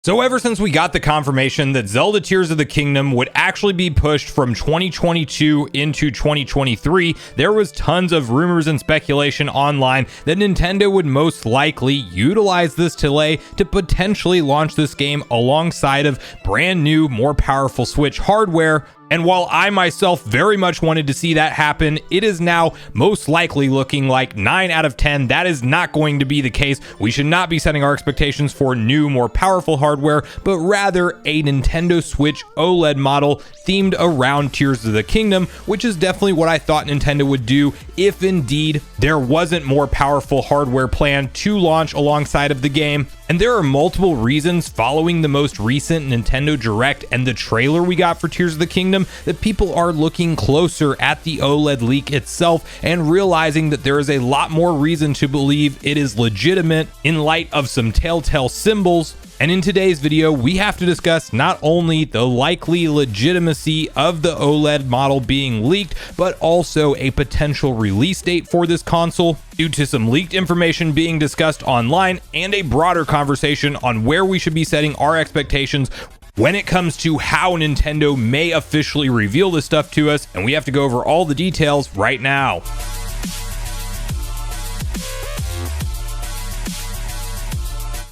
So ever since we got the confirmation that Zelda Tears of the Kingdom would actually be pushed from 2022 into 2023, there was tons of rumors and speculation online that Nintendo would most likely utilize this delay to potentially launch this game alongside of brand new, more powerful Switch hardware. And while I myself very much wanted to see that happen, it is now most likely looking like 9 out of 10 that is not going to be the case. We should not be setting our expectations for new, more powerful hardware, but rather a Nintendo Switch OLED model themed around Tears of the Kingdom, which is definitely what I thought Nintendo would do if indeed there wasn't more powerful hardware planned to launch alongside of the game. And there are multiple reasons following the most recent Nintendo Direct and the trailer we got for Tears of the Kingdom that people are looking closer at the OLED leak itself and realizing that there is a lot more reason to believe it is legitimate in light of some telltale symbols. And in today's video, we have to discuss not only the likely legitimacy of the OLED model being leaked, but also a potential release date for this console due to some leaked information being discussed online and a broader conversation on where we should be setting our expectations when it comes to how Nintendo may officially reveal this stuff to us. And we have to go over all the details right now.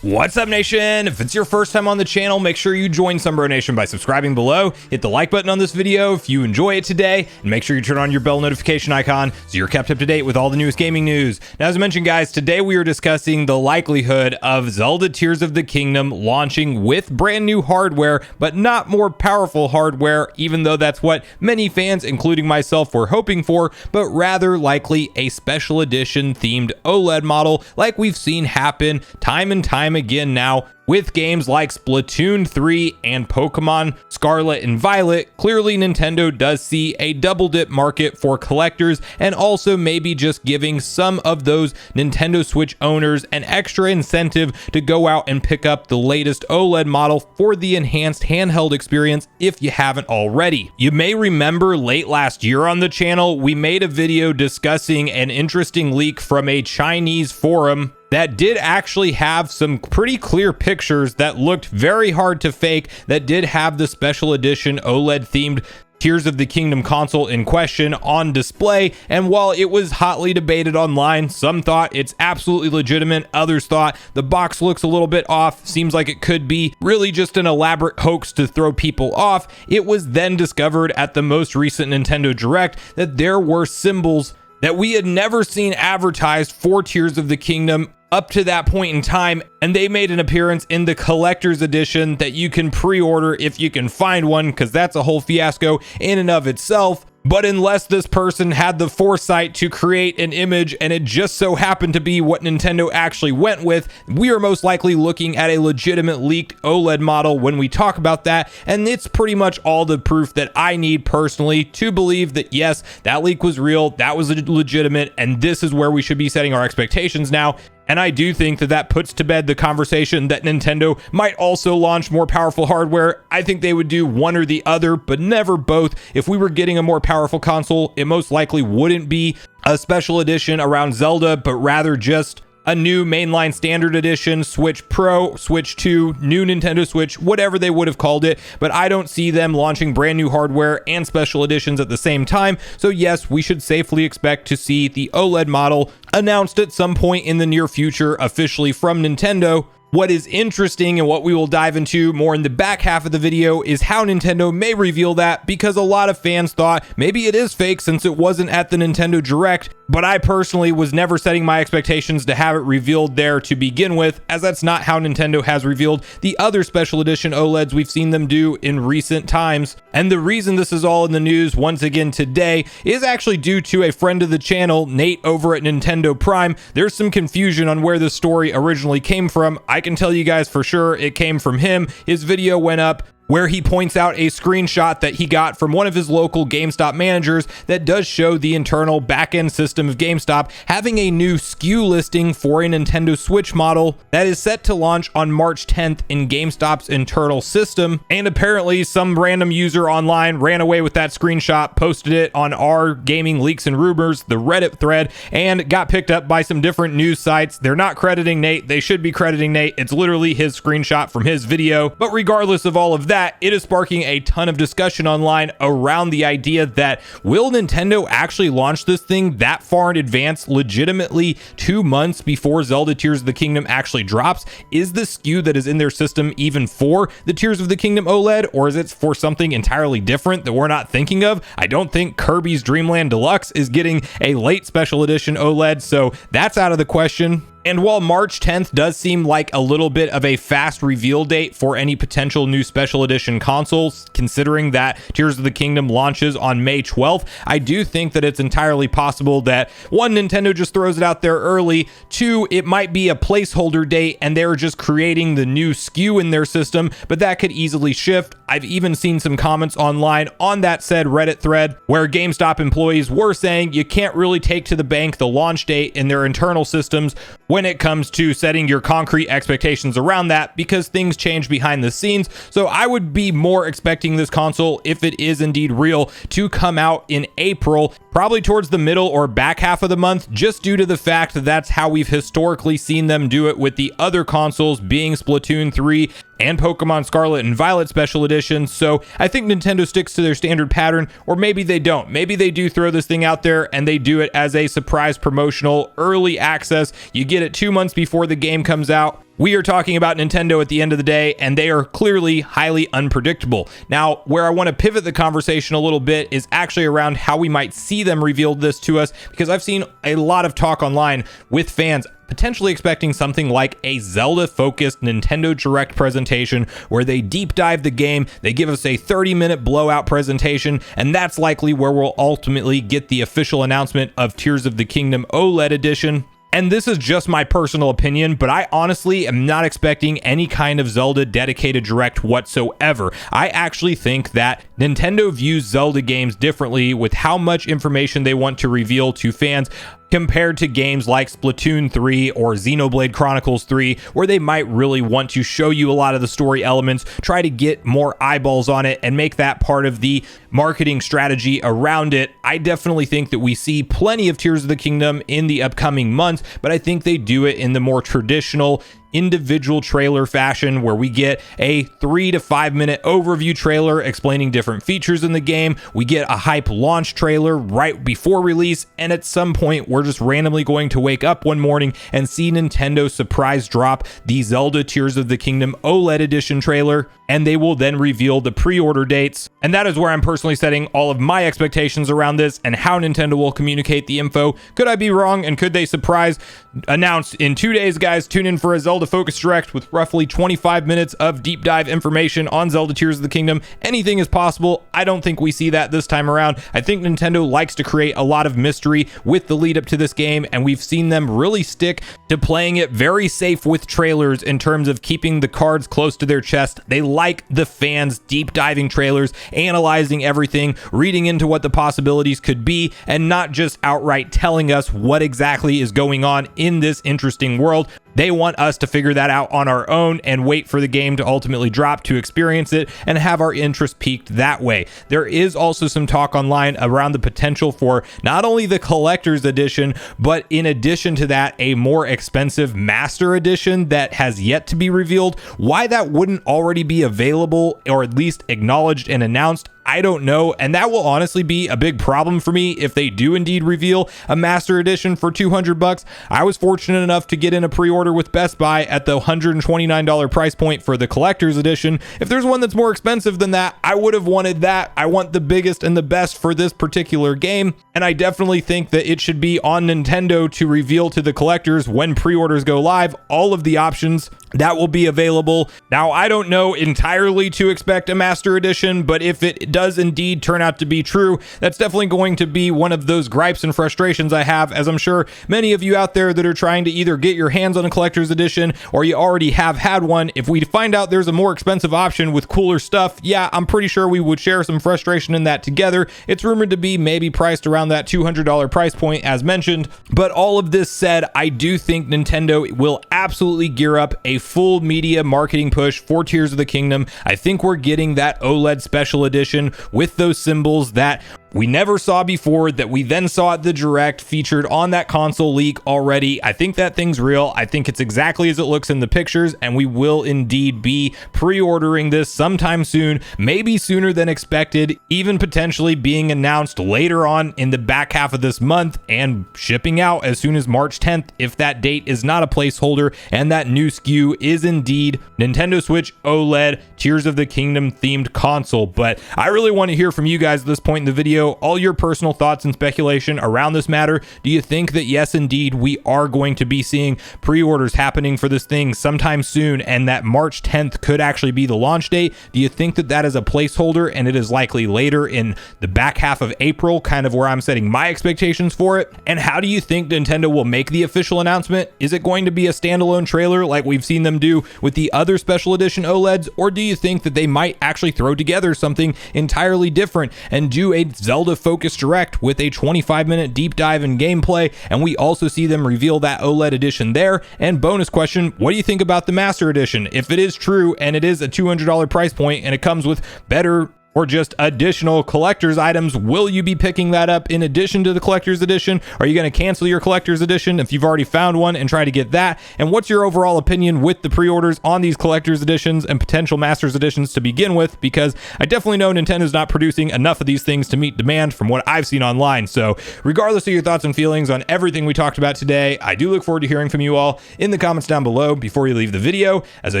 What's up, Nation? If it's your first time on the channel, make sure you join Sunbro Nation by subscribing below, hit the like button on this video if you enjoy it today, and make sure you turn on your bell notification icon so you're kept up to date with all the newest gaming news. Now, as I mentioned, guys, today we are discussing the likelihood of Zelda Tears of the Kingdom launching with brand new hardware, but not more powerful hardware, even though that's what many fans, including myself, were hoping for, but rather likely a special edition themed OLED model like we've seen happen time and time again now with games like Splatoon 3 and Pokemon Scarlet and Violet. Clearly, Nintendo does see a double dip market for collectors and also maybe just giving some of those Nintendo Switch owners an extra incentive to go out and pick up the latest OLED model for the enhanced handheld experience if you haven't already. You may remember late last year on the channel, we made a video discussing an interesting leak from a Chinese forum that did actually have some pretty clear pictures that looked very hard to fake, that did have the special edition OLED themed Tears of the Kingdom console in question on display. And while it was hotly debated online, some thought it's absolutely legitimate, others thought the box looks a little bit off, seems like it could be really just an elaborate hoax to throw people off. It was then discovered at the most recent Nintendo Direct that there were symbols that we had never seen advertised for Tears of the Kingdom up to that point in time, and they made an appearance in the collector's edition that you can pre-order if you can find one, because that's a whole fiasco in and of itself. But unless this person had the foresight to create an image and it just so happened to be what Nintendo actually went with, we are most likely looking at a legitimate leaked OLED model when we talk about that. And it's pretty much all the proof that I need personally to believe that yes, that leak was real, that was legitimate, and this is where we should be setting our expectations now. And I do think that that puts to bed the conversation that Nintendo might also launch more powerful hardware. I think they would do one or the other, but never both. If we were getting a more powerful console, it most likely wouldn't be a special edition around Zelda, but rather just a new mainline standard edition, Switch Pro, Switch 2, new Nintendo Switch, whatever they would have called it. But I don't see them launching brand new hardware and special editions at the same time. So yes, we should safely expect to see the OLED model announced at some point in the near future officially from Nintendo. What is interesting and what we will dive into more in the back half of the video is how Nintendo may reveal that, because a lot of fans thought maybe it is fake since it wasn't at the Nintendo Direct. But I personally was never setting my expectations to have it revealed there to begin with, as that's not how Nintendo has revealed the other special edition OLEDs we've seen them do in recent times. And the reason this is all in the news once again today is actually due to a friend of the channel, Nate over at Nintendo Prime. There's some confusion on where the story originally came from. I can tell you guys for sure it came from him. His video went up where he points out a screenshot that he got from one of his local GameStop managers that does show the internal back-end system of GameStop having a new SKU listing for a Nintendo Switch model that is set to launch on March 10th in GameStop's internal system. And apparently some random user online ran away with that screenshot, posted it on our Gaming Leaks and Rumors, the Reddit thread, and got picked up by some different news sites. They're not crediting Nate. They should be crediting Nate. It's literally his screenshot from his video. But regardless of all of that, it is sparking a ton of discussion online around the idea that will Nintendo actually launch this thing that far in advance, legitimately 2 months before Zelda Tears of the Kingdom actually drops? Is the SKU that is in their system even for the Tears of the Kingdom OLED, or is it for something entirely different that we're not thinking of? I don't think Kirby's Dream Land Deluxe is getting a late special edition OLED, so that's out of the question. And while March 10th does seem like a little bit of a fast reveal date for any potential new special edition consoles, considering that Tears of the Kingdom launches on May 12th, I do think that it's entirely possible that, one, Nintendo just throws it out there early, two, it might be a placeholder date and they're just creating the new SKU in their system, but that could easily shift. I've even seen some comments online on that said Reddit thread where GameStop employees were saying you can't really take to the bank the launch date in their internal systems when it comes to setting your concrete expectations around that, because things change behind the scenes. So I would be more expecting this console, if it is indeed real, to come out in April, probably towards the middle or back half of the month, just due to the fact that that's how we've historically seen them do it with the other consoles, being Splatoon 3 and Pokemon Scarlet and Violet special editions. So I think Nintendo sticks to their standard pattern, or maybe they don't. Maybe they do throw this thing out there and they do it as a surprise promotional early access. You get it 2 months before the game comes out. We are talking about Nintendo at the end of the day, and they are clearly highly unpredictable. Now, where I want to pivot the conversation a little bit is actually around how we might see them reveal this to us, because I've seen a lot of talk online with fans potentially expecting something like a Zelda-focused Nintendo Direct presentation where they deep dive the game, they give us a 30-minute blowout presentation, and that's likely where we'll ultimately get the official announcement of Tears of the Kingdom OLED edition. And this is just my personal opinion, but I honestly am not expecting any kind of Zelda dedicated Direct whatsoever. I actually think that Nintendo views Zelda games differently with how much information they want to reveal to fans compared to games like Splatoon 3 or Xenoblade Chronicles 3, where they might really want to show you a lot of the story elements, try to get more eyeballs on it, and make that part of the marketing strategy around it. I definitely think that we see plenty of Tears of the Kingdom in the upcoming months, but I think they do it in the more traditional individual trailer fashion, where we get a 3 to 5 minute overview trailer explaining different features in the game. We get a hype launch trailer right before release, and at some point we're just randomly going to wake up one morning and see Nintendo surprise drop the Zelda Tears of the Kingdom OLED edition trailer, and they will then reveal the pre-order dates. And that is where I'm personally setting all of my expectations around this and how Nintendo will communicate the info. Could I be wrong, and could they surprise announce in 2 days, guys? Tune in for a Zelda Focus Direct with roughly 25 minutes of deep dive information on Zelda Tears of the Kingdom. Anything is possible. I don't think we see that this time around. I think Nintendo likes to create a lot of mystery with the lead up to this game, and we've seen them really stick to playing it very safe with trailers in terms of keeping the cards close to their chest. They like the fans deep diving trailers, analyzing everything, reading into what the possibilities could be, and not just outright telling us what exactly is going on in this interesting world. They want us to figure that out on our own and wait for the game to ultimately drop to experience it and have our interest piqued that way. There is also some talk online around the potential for not only the collector's edition, but in addition to that, a more expensive master edition that has yet to be revealed. Why that wouldn't already be available, or at least acknowledged and announced, I don't know, and that will honestly be a big problem for me if they do indeed reveal a master edition for $200. I was fortunate enough to get in a pre-order with Best Buy at the $129 price point for the collector's edition. If there's one that's more expensive than that, I would have wanted that. I want the biggest and the best for this particular game, and I definitely think that it should be on Nintendo to reveal to the collectors when pre-orders go live all of the options that will be available. Now, I don't know entirely to expect a master edition, but if it does indeed turn out to be true, that's definitely going to be one of those gripes and frustrations I have, as I'm sure many of you out there that are trying to either get your hands on a collector's edition or you already have had one. If we find out there's a more expensive option with cooler stuff, yeah, I'm pretty sure we would share some frustration in that together. It's rumored to be maybe priced around that $200 price point as mentioned. But all of this said, I do think Nintendo will absolutely gear up a full media marketing push for Tears of the Kingdom. I think we're getting that OLED special edition with those symbols that we never saw before, that we then saw at the Direct featured on that console leak already. I think that thing's real. I think it's exactly as it looks in the pictures, and we will indeed be pre-ordering this sometime soon, maybe sooner than expected, even potentially being announced later on in the back half of this month and shipping out as soon as March 10th if that date is not a placeholder and that new SKU is indeed Nintendo Switch OLED Tears of the Kingdom themed console. But I really want to hear from you guys at this point in the video, all your personal thoughts and speculation around this matter. Do you think that yes, indeed, we are going to be seeing pre-orders happening for this thing sometime soon and that March 10th could actually be the launch date? Do you think that that is a placeholder and it is likely later in the back half of April, kind of where I'm setting my expectations for it? And how do you think Nintendo will make the official announcement? Is it going to be a standalone trailer like we've seen them do with the other special edition OLEDs? Or do you think that they might actually throw together something entirely different and do a Zelda focused direct with a 25-minute deep dive in gameplay, and we also see them reveal that OLED edition there? And bonus question, what do you think about the Master Edition? If it is true and it is a $200 price point and it comes with better or just additional collector's items, will you be picking that up in addition to the collector's edition? Are you going to cancel your collector's edition if you've already found one and try to get that? And what's your overall opinion with the pre-orders on these collector's editions and potential master's editions to begin with? Because I definitely know Nintendo's not producing enough of these things to meet demand from what I've seen online. So regardless of your thoughts and feelings on everything we talked about today, I do look forward to hearing from you all in the comments down below before you leave the video, as I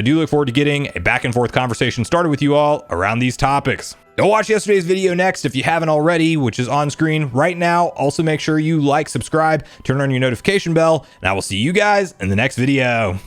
do look forward to getting a back and forth conversation started with you all around these topics. Go watch yesterday's video next if you haven't already, which is on screen right now. Also make sure you like, subscribe, turn on your notification bell, and I will see you guys in the next video.